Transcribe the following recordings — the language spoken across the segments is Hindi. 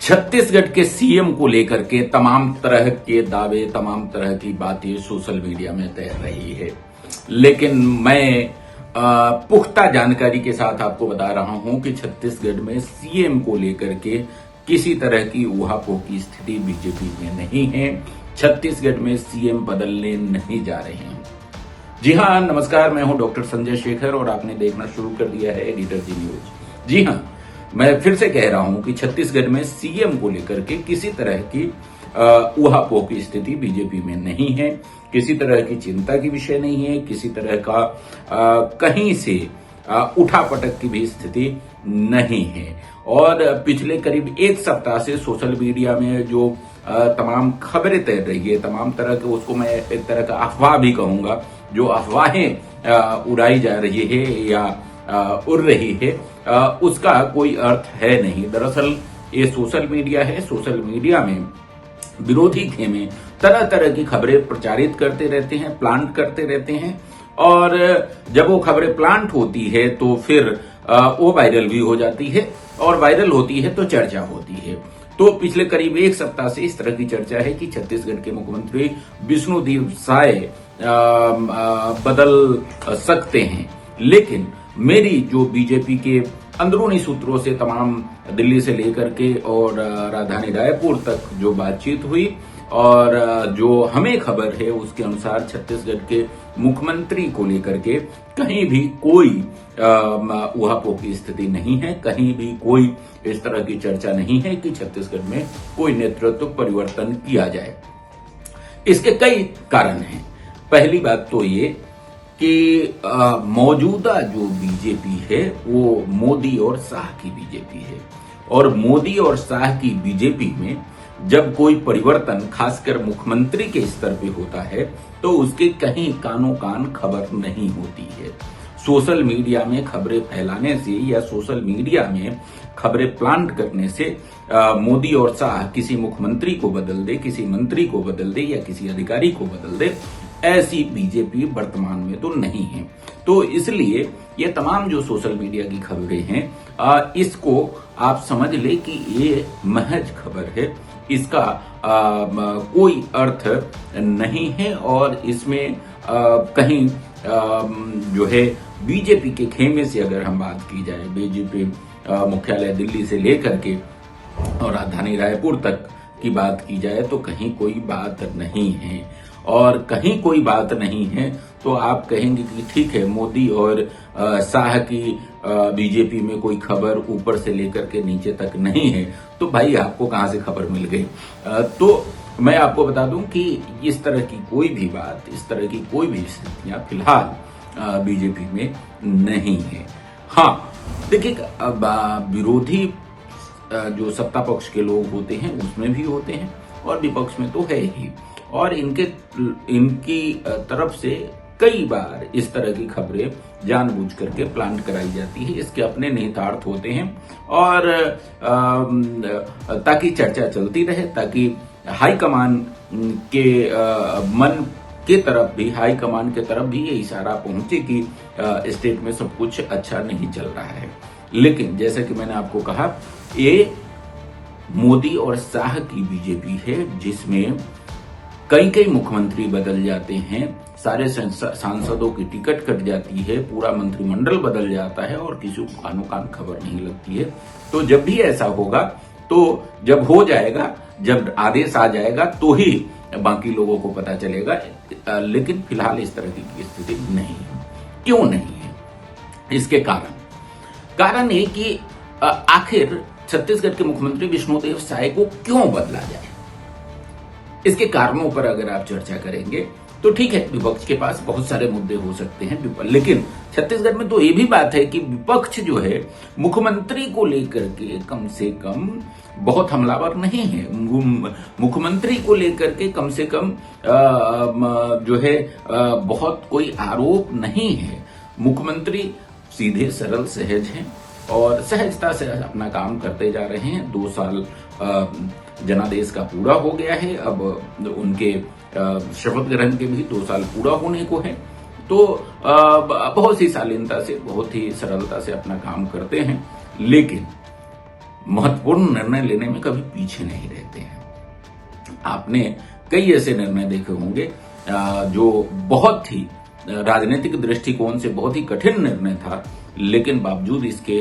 छत्तीसगढ़ के सीएम को लेकर के तमाम तरह के दावे, तमाम तरह की बातें सोशल मीडिया में तैर रही है। लेकिन मैं पुख्ता जानकारी के साथ आपको बता रहा हूं कि छत्तीसगढ़ में सीएम को लेकर के किसी तरह की ऊहापोह की स्थिति बीजेपी में नहीं है। छत्तीसगढ़ में सीएम बदलने नहीं जा रहे हैं। जी हां, नमस्कार, मैं हूं डॉक्टर संजय शेखर और आपने देखना शुरू कर दिया है एडिटर जी न्यूज। जी हां, मैं फिर से कह रहा हूं कि छत्तीसगढ़ में सीएम को लेकर के किसी तरह की ऊहापोह की स्थिति बीजेपी में नहीं है। किसी तरह की चिंता की विषय नहीं है। किसी तरह का कहीं से उठापटक की भी स्थिति नहीं है। और पिछले करीब एक सप्ताह से सोशल मीडिया में जो तमाम खबरें तैर रही है, तमाम तरह के, उसको मैं एक तरह का अफवाह भी कहूंगा, जो अफवाहें उड़ाई जा रही है या उड़ रही है, उसका कोई अर्थ है नहीं। दरअसल ये सोशल मीडिया है। सोशल मीडिया में विरोधी खेमे तरह तरह की खबरें प्रचारित करते रहते हैं, प्लांट करते रहते हैं, और जब वो खबरें प्लांट होती है तो फिर वो वायरल भी हो जाती है, और वायरल होती है तो चर्चा होती है। तो पिछले करीब एक सप्ताह से इस तरह की चर्चा है कि छत्तीसगढ़ के मुख्यमंत्री विष्णुदेव साय बदल सकते हैं। लेकिन मेरी जो बीजेपी के अंदरूनी सूत्रों से तमाम दिल्ली से लेकर के और राजधानी रायपुर तक जो बातचीत हुई और जो हमें खबर है, उसके अनुसार छत्तीसगढ़ के मुख्यमंत्री को लेकर के कहीं भी कोई ऊहापोह की स्थिति नहीं है। कहीं भी कोई इस तरह की चर्चा नहीं है कि छत्तीसगढ़ में कोई नेतृत्व परिवर्तन किया जाए। इसके कई कारण हैं। पहली बात तो ये कि मौजूदा जो बीजेपी है वो मोदी और शाह की बीजेपी है, और मोदी और शाह की बीजेपी में जब कोई परिवर्तन खासकर मुख्यमंत्री के स्तर पे होता है तो उसके कहीं कानों कान खबर नहीं होती है। सोशल मीडिया में खबरें फैलाने से या सोशल मीडिया में खबरें प्लांट करने से मोदी और शाह किसी मुख्यमंत्री को बदल दे, किसी मंत्री को बदल दे या किसी अधिकारी को बदल दे, ऐसी बीजेपी वर्तमान में तो नहीं है। तो इसलिए ये तमाम जो सोशल मीडिया की खबरें हैं, इसको आप समझ ले कि ये महज खबर है। इसका कोई अर्थ नहीं है, और इसमें कहीं जो है बीजेपी के खेमे से अगर हम बात की जाए, बीजेपी मुख्यालय दिल्ली से लेकर के और राजधानी रायपुर तक की बात की जाए तो कहीं कोई बात नहीं है। और कहीं कोई बात नहीं है तो आप कहेंगे कि ठीक है, मोदी और शाह की बीजेपी में कोई खबर ऊपर से लेकर के नीचे तक नहीं है, तो भाई आपको कहां से खबर मिल गई? तो मैं आपको बता दूं कि इस तरह की कोई भी बात, इस तरह की कोई भी स्थितियां फिलहाल बीजेपी में नहीं है। हाँ, देखिए, विरोधी जो सत्ता पक्ष के लोग होते हैं उसमें भी होते हैं और विपक्ष में तो है ही, और इनकी तरफ से कई बार इस तरह की खबरें जानबूझ करके प्लांट कराई जाती है। इसके अपने निहितार्थ होते हैं, और ताकि चर्चा चलती रहे, ताकि हाईकमान के मन के तरफ भी, हाईकमान के तरफ भी ये इशारा पहुंचे कि स्टेट में सब कुछ अच्छा नहीं चल रहा है। लेकिन जैसे कि मैंने आपको कहा, ये मोदी और शाह की बीजेपी है जिसमें कई मुख्यमंत्री बदल जाते हैं, सारे सांसदों की टिकट कट जाती है, पूरा मंत्रिमंडल बदल जाता है और किसी को कानो कान खबर नहीं लगती है। तो जब भी ऐसा होगा, तो जब हो जाएगा, जब आदेश आ जाएगा तो ही बाकी लोगों को पता चलेगा। लेकिन फिलहाल इस तरह की स्थिति नहीं है। क्यों नहीं है? इसके कारण ये कि आखिर छत्तीसगढ़ के मुख्यमंत्री विष्णुदेव साय को क्यों बदला जाए, इसके कारणों पर अगर आप चर्चा करेंगे तो ठीक है, विपक्ष के पास बहुत सारे मुद्दे हो सकते हैं, लेकिन छत्तीसगढ़ में तो ये भी बात है कि विपक्ष जो है मुख्यमंत्री को लेकर के कम से कम बहुत हमलावर नहीं है। मुख्यमंत्री को लेकर के कम से कम जो है बहुत कोई आरोप नहीं है। मुख्यमंत्री सीधे सरल सहज हैं और सहजता से अपना काम करते जा रहे हैं। 2 साल जनादेश का पूरा हो गया है, अब उनके शपथ ग्रहण के भी 2 साल पूरा होने को है। तो बहुत ही शालीनता से, बहुत ही सरलता से अपना काम करते हैं। लेकिन महत्वपूर्ण निर्णय लेने में कभी पीछे नहीं रहते हैं। आपने कई ऐसे निर्णय देखे होंगे जो बहुत ही राजनीतिक दृष्टिकोण से बहुत ही कठिन निर्णय था, लेकिन बावजूद इसके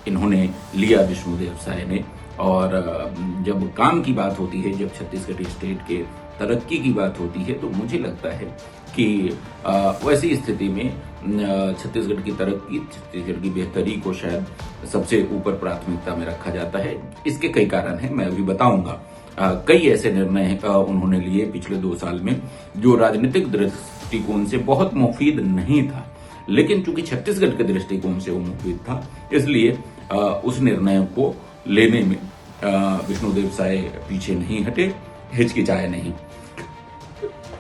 इन्होंने लिया विष्णुदेव साय ने। और जब काम की बात होती है, जब छत्तीसगढ़ स्टेट के तरक्की की बात होती है, तो मुझे लगता है कि वैसी स्थिति में छत्तीसगढ़ की तरक्की, छत्तीसगढ़ की बेहतरी को शायद सबसे ऊपर प्राथमिकता में रखा जाता है। इसके कई कारण हैं, मैं अभी बताऊंगा। कई ऐसे निर्णय उन्होंने लिए पिछले 2 साल में जो राजनीतिक दृष्टिकोण से बहुत मुफीद नहीं था, लेकिन चूंकि छत्तीसगढ़ के दृष्टिकोण से वो मुफीद था, इसलिए उस निर्णय को लेने में विष्णुदेव साय पीछे नहीं हटे, हिचकिचाए नहीं।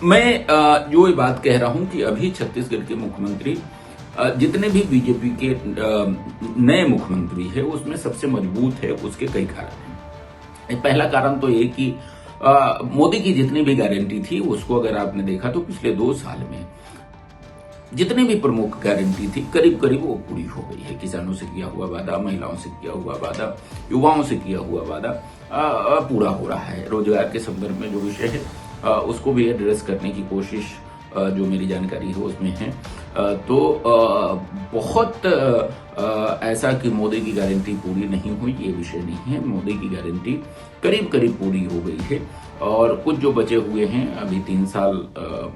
मैं जो ये बात कह रहा हूं कि अभी छत्तीसगढ़ के मुख्यमंत्री, जितने भी बीजेपी के नए मुख्यमंत्री है, उसमें सबसे मजबूत है, उसके कई कारण हैं। पहला कारण तो ये कि मोदी की जितनी भी गारंटी थी, उसको अगर आपने देखा तो पिछले 2 साल में जितनी भी प्रमुख गारंटी थी, करीब करीब वो पूरी हो गई है। किसानों से किया हुआ वादा, महिलाओं से किया हुआ वादा, युवाओं से किया हुआ वादा पूरा हो रहा है। रोजगार के संदर्भ में जो विषय है उसको भी एड्रेस करने की कोशिश जो मेरी जानकारी है उसमें है। तो बहुत ऐसा कि मोदी की गारंटी पूरी नहीं हुई, ये विषय नहीं है। मोदी की गारंटी करीब करीब पूरी हो गई है, और कुछ जो बचे हुए हैं अभी 3 साल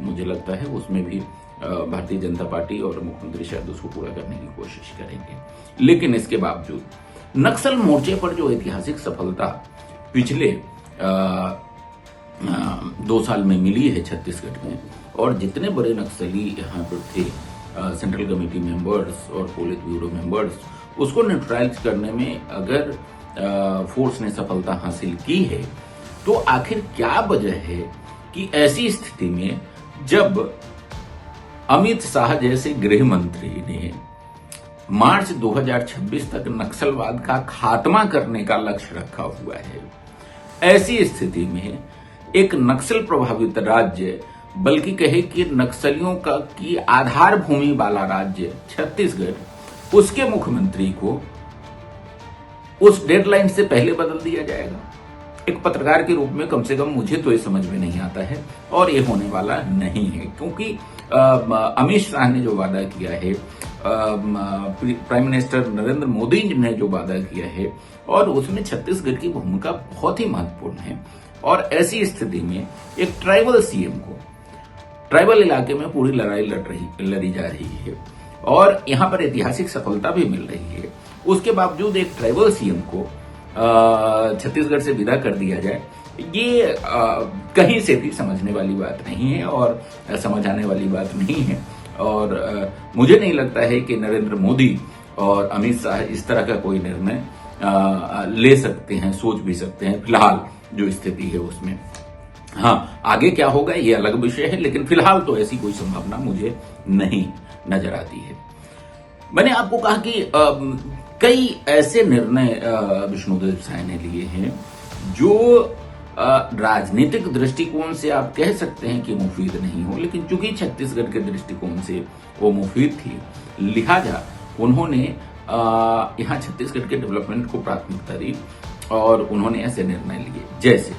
मुझे लगता है, उसमें भी भारतीय जनता पार्टी और मुख्यमंत्री शायद उसको पूरा करने की कोशिश करेंगे। लेकिन इसके बावजूद नक्सल मोर्चे पर जो ऐतिहासिक सफलता पिछले 2 साल में मिली है छत्तीसगढ़ में, और जितने बड़े नक्सली यहाँ पर थे, सेंट्रल कमेटी मेंबर्स और पोलित ब्यूरो मेंबर्स, उसको न्यूट्रलाइज करने में अगर फोर्स ने सफलता हासिल की है, तो आखिर क्या वजह है कि ऐसी स्थिति में जब अमित शाह जैसे गृह मंत्री ने मार्च 2026 तक नक्सलवाद का खात्मा करने का लक्ष्य रखा हुआ है, ऐसी स्थिति में एक नक्सल प्रभावित राज्य, बल्कि कहे कि नक्सलियों का की आधार भूमि वाला राज्य छत्तीसगढ़, उसके मुख्यमंत्री को उस डेडलाइन से पहले बदल दिया जाएगा। एक पत्रकार के रूप में कम से कम मुझे तो ये समझ में नहीं आता है, और ये होने वाला नहीं है, क्योंकि अमित शाह ने जो वादा किया है, प्राइम मिनिस्टर नरेंद्र मोदी ने जो वादा किया है, और उसमें छत्तीसगढ़ की भूमिका बहुत ही महत्वपूर्ण है। और ऐसी स्थिति में एक ट्राइबल सीएम को ट्राइबल इलाके में पूरी लड़ाई लड़ी जा रही है, और यहां पर ऐतिहासिक सफलता भी मिल रही है, उसके बावजूद एक ट्राइबल सीएम को छत्तीसगढ़ से विदा कर दिया जाए, ये कहीं से भी समझने वाली बात नहीं है और समझ आने वाली बात नहीं है। और मुझे नहीं लगता है कि नरेंद्र मोदी और अमित शाह इस तरह का कोई निर्णय ले सकते हैं, सोच भी सकते हैं फिलहाल जो स्थिति है उसमें। हाँ, आगे क्या होगा ये अलग विषय है, लेकिन फिलहाल तो ऐसी कोई संभावना मुझे नहीं नजर आती है। मैंने आपको कहा कि कई ऐसे निर्णय विष्णुदेव साय ने लिए हैं जो राजनीतिक दृष्टिकोण से आप कह सकते हैं कि मुफीद नहीं हो, लेकिन चूंकि छत्तीसगढ़ के दृष्टिकोण से वो मुफीद थी, लिहाजा उन्होंने यहाँ छत्तीसगढ़ के डेवलपमेंट को प्राथमिकता दी और उन्होंने ऐसे निर्णय लिए। जैसे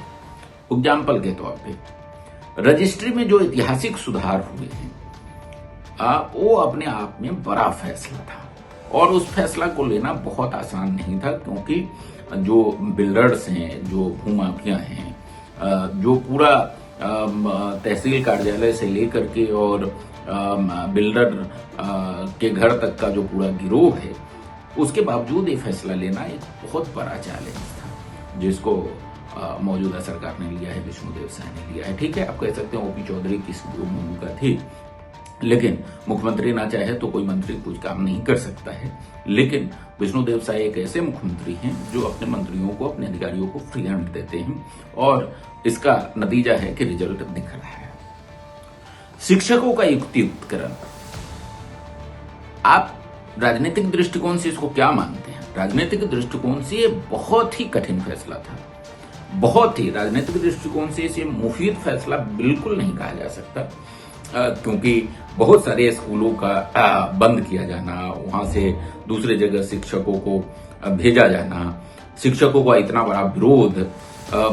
एग्जाम्पल के तौर पे रजिस्ट्री में जो ऐतिहासिक सुधार हुए हैं, वो अपने आप में बड़ा फैसला था, और उस फैसला को लेना बहुत आसान नहीं था, क्योंकि जो बिल्डर्स हैं, जो भूमाफिया हैं, जो पूरा तहसील कार्यालय से लेकर के और बिल्डर के घर तक का जो पूरा गिरोह है, उसके बावजूद ये फैसला लेना एक बहुत बड़ा चैलेंज था, जिसको मौजूदा सरकार ने लिया है, विष्णुदेव साय ने लिया है। ठीक है, आप कह सकते हैं ओपी चौधरी की भूमिका थी, लेकिन मुख्यमंत्री ना चाहे तो कोई मंत्री कुछ काम नहीं कर सकता है। लेकिन विष्णुदेव साय एक ऐसे मुख्यमंत्री हैं जो अपने मंत्रियों को, अपने अधिकारियों को फ्री हैंड देते हैं, और इसका नतीजा है कि रिजल्ट दिख रहा है। शिक्षकों का युक्तियुक्तकरण, आप राजनीतिक दृष्टिकोण से इसको क्या मानते हैं? राजनीतिक दृष्टिकोण से ये बहुत ही कठिन फैसला था, बहुत ही। राजनीतिक दृष्टिकोण से इसे मुफीद फैसला बिल्कुल नहीं कहा जा सकता, क्योंकि बहुत सारे स्कूलों का बंद किया जाना, वहां से दूसरे जगह शिक्षकों को भेजा जाना, शिक्षकों का इतना बड़ा विरोध,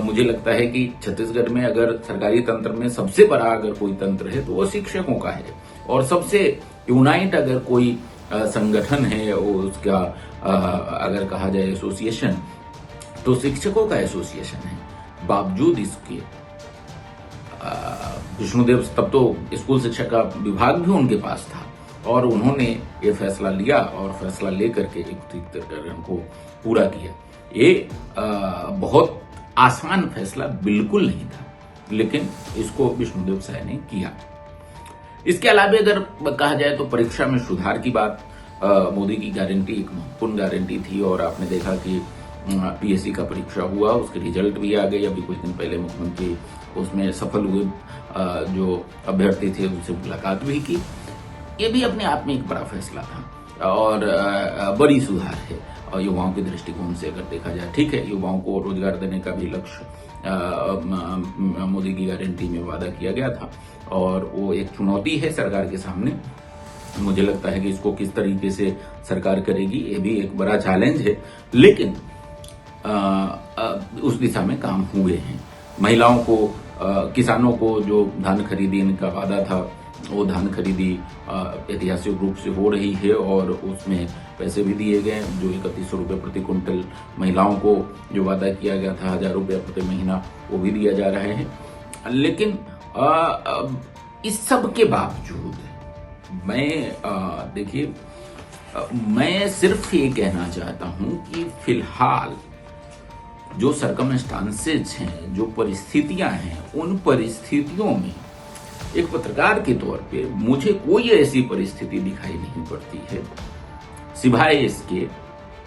मुझे लगता है कि छत्तीसगढ़ में अगर सरकारी तंत्र में सबसे बड़ा अगर कोई तंत्र है तो वो शिक्षकों का है, और सबसे यूनाइट अगर कोई संगठन है वो उसका अगर कहा जाए एसोसिएशन तो शिक्षकों का एसोसिएशन है। बावजूद इसके विष्णुदेव तब तो स्कूल शिक्षा का विभाग भी उनके पास था और उन्होंने ये फैसला लिया और फैसला लेकर के एकत्रीकरण को पूरा किया। ये बहुत आसान फैसला बिल्कुल नहीं था, लेकिन इसको विष्णुदेव साय ने किया। इसके अलावा अगर कहा जाए तो परीक्षा में सुधार की बात मोदी की गारंटी एक महत्वपूर्ण गारंटी थी, और आपने देखा कि पीएससी का परीक्षा हुआ, उसके रिजल्ट भी आ गए। अभी कुछ दिन पहले मुख्यमंत्री उसमें सफल हुए जो अभ्यर्थी थे उनसे मुलाकात भी की। ये भी अपने आप में एक बड़ा फैसला था और बड़ी सुधार है। और युवाओं के दृष्टिकोण से अगर देखा जाए, ठीक है, युवाओं को रोजगार देने का भी लक्ष्य मोदी की गारंटी में वादा किया गया था, और वो एक चुनौती है सरकार के सामने। मुझे लगता है कि इसको किस तरीके से सरकार करेगी ये भी एक बड़ा चैलेंज है, लेकिन उस दिशा में काम हुए हैं। महिलाओं को, किसानों को जो धान खरीदी का वादा था वो धान खरीदी ऐतिहासिक रूप से हो रही है, और उसमें पैसे भी दिए गए जो 3100 रुपये प्रति क्विंटल। महिलाओं को जो वादा किया गया था 1000 रुपये प्रति महीना वो भी दिया जा रहे हैं। लेकिन इस सब के बावजूद देखिए, मैं सिर्फ ये कहना चाहता हूं कि फिलहाल जो सर्कमस्टांसेज हैं, जो परिस्थितियां हैं, उन परिस्थितियों में एक पत्रकार के तौर पे मुझे कोई ऐसी परिस्थिति दिखाई नहीं पड़ती है सिवाय इसके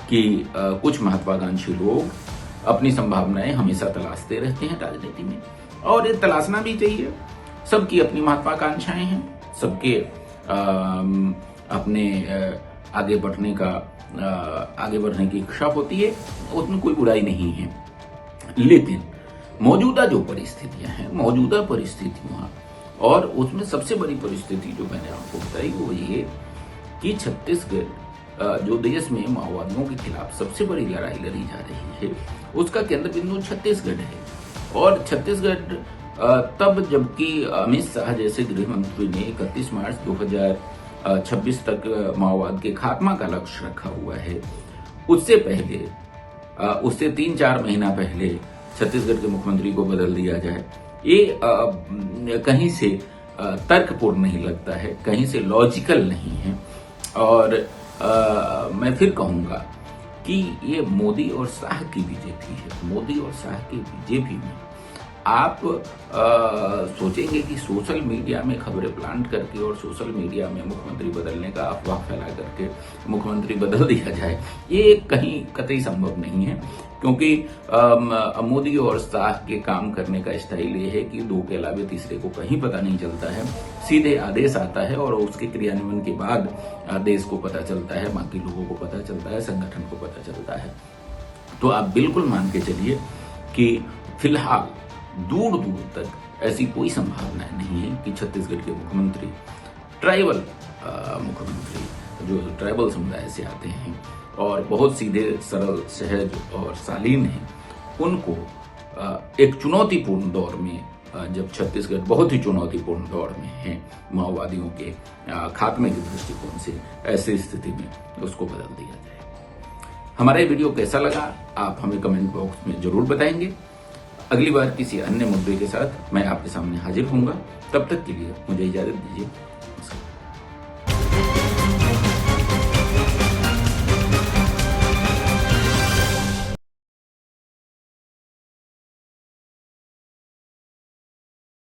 कि कुछ महत्वाकांक्षी लोग अपनी संभावनाएं हमेशा तलाशते रहते हैं राजनीति में, और ये तलाशना भी चाहिए। सबकी अपनी महत्वाकांक्षाएं हैं, सबके अपने आगे बढ़ने की इच्छा होती है, उसमें कोई बुराई नहीं है। लेकिन मौजूदा जो परिस्थितियां हैं, मौजूदा परिस्थितियां, और उसमें सबसे बड़ी परिस्थिति जो मैंने आपको बताई वो ये कि छत्तीसगढ़ जो देश में माओवादियों के खिलाफ सबसे बड़ी लड़ाई लड़ी जा रही है, उसका केंद्र बिंदु छत्तीसगढ़ है। और छत्तीसगढ़ तब जबकि अमित शाह जैसे गृह मंत्री ने 31 मार्च 2026 तक माओवाद के खात्मा का लक्ष्य रखा हुआ है, उससे पहले, उससे 3-4 महीना पहले छत्तीसगढ़ के मुख्यमंत्री को बदल दिया जाए, ये कहीं से तर्कपूर्ण नहीं लगता है, कहीं से लॉजिकल नहीं है। और मैं फिर कहूंगा कि ये मोदी और शाह की बीजेपी है। मोदी और शाह की बीजेपी में आप सोचेंगे कि सोशल मीडिया में खबरें प्लांट करके और सोशल मीडिया में मुख्यमंत्री बदलने का अफवाह फैला करके मुख्यमंत्री बदल दिया जाए, ये कहीं कतई संभव नहीं है। क्योंकि मोदी और शाह के काम करने का स्टाइल ये है कि दो के अलावा तीसरे को कहीं पता नहीं चलता है, सीधे आदेश आता है और उसके क्रियान्वयन के बाद देश को पता चलता है, बाकी लोगों को पता चलता है, संगठन को पता चलता है। तो आप बिल्कुल मान के चलिए कि फिलहाल दूर दूर तक ऐसी कोई संभावना नहीं है कि छत्तीसगढ़ के मुख्यमंत्री, ट्राइबल मुख्यमंत्री जो ट्राइबल समुदाय से आते हैं और बहुत सीधे, सरल, सहज और शालीन हैं, उनको एक चुनौतीपूर्ण दौर में, जब छत्तीसगढ़ बहुत ही चुनौतीपूर्ण दौर में है माओवादियों के खात्मे के दृष्टिकोण से, ऐसी स्थिति में उसको बदल दिया जाए। हमारा ये वीडियो कैसा लगा आप हमें कमेंट बॉक्स में जरूर बताएंगे। अगली बार किसी अन्य मुद्दे के साथ मैं आपके सामने हाजिर होऊंगा। तब तक के लिए मुझे इजाजत दीजिए। नमस्कार।